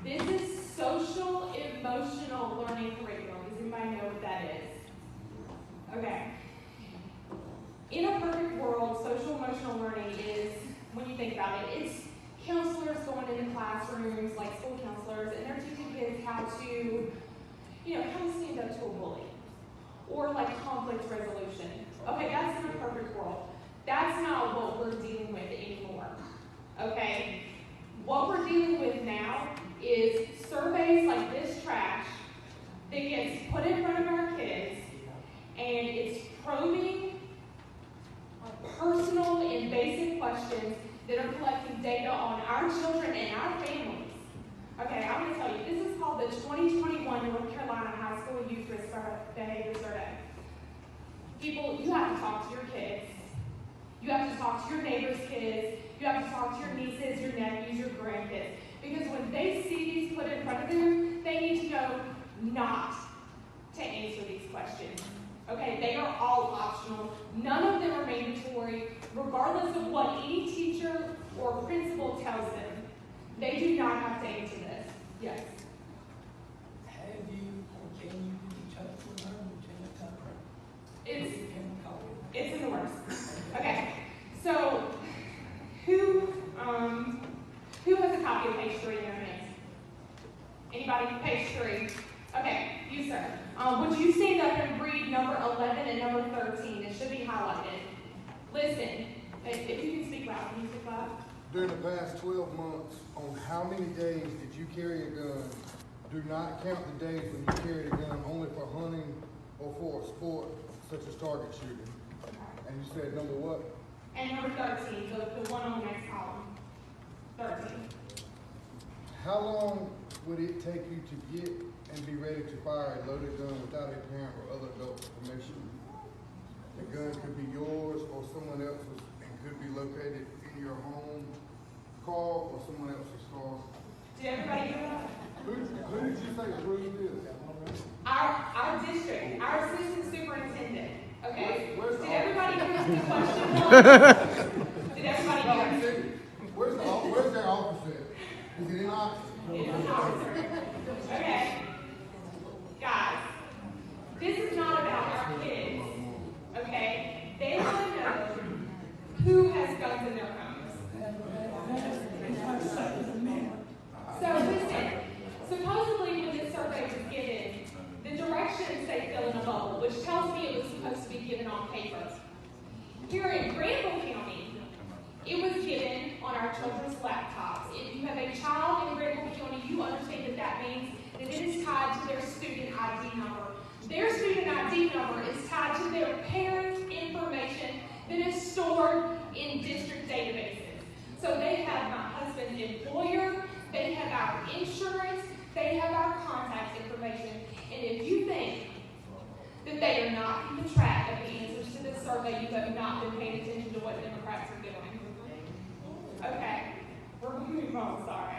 This is social emotional learning curriculum. Does anybody know what that is? Okay. In a perfect world, social emotional learning is, when you think about it, it's counselors going into classrooms, like school counselors, and they're teaching kids how to, how to stand up to a bully. Or like conflict resolution. Okay, that's in a perfect world. That's not what we're dealing with anymore. Okay? What we're dealing with now is surveys like this trash that gets put in front of our kids, and it's probing personal and basic questions that are collecting data on our children and our families. Okay, I'm going to tell you, this is called the 2021 North Carolina High School Youth Risk Behavior Survey. People, you have to talk to your kids. You have to talk to your neighbor's kids. You have to talk to your nieces, your nephews, your grandkids. Because when they see these put in front of them, they need to know not to answer these questions. Okay, they are all optional. None of them are mandatory, regardless of what any teacher or principal tells them. They do not have to answer this. Yes? Have you or can you be touched with her? It's in the works. Okay, so who has a copy of page 3 in their hands? Anybody? Page 3. Okay, you sir. Would you stand up and read number 11 and number 13? It should be highlighted. Listen, if you can speak loud, can you speak loud? During the past 12 months, on how many days did you carry a gun? Do not count the days when you carried a gun only for hunting or for a sport such as target shooting. And you said number what? And number 13, the one on the next column. 13. How long would it take you to get and be ready to fire a loaded gun without a parent or other adult's permission? The gun could be yours or someone else's and could be located in your home, car, or someone else's car. Did everybody hear that? Who did you say approved this? Our district, our assistant superintendent. Okay? Where's Did the everybody hear what the question was? Did everybody hear it? Where's their office at? Is it in Oxford? It is an officer. Okay. Guys, this is not about our kids. Okay? They want to know who has guns in their homes. So listen, supposedly when this survey was given, the directions say fill in a bubble, which tells me it was supposed to be given on paper. Here in Granville County, it was given on our children's laptops. If you have a child in Granville County, you understand that that means that it is tied to their student ID number. Their student ID number is tied to their parents' information that is stored in district databases. So they have my husband's employer, they have our insurance, they have our contact information. And if you think that they are not keeping track of the answers to this survey, you have not been paying attention to what Democrats are doing. Okay, we're moving on, sorry.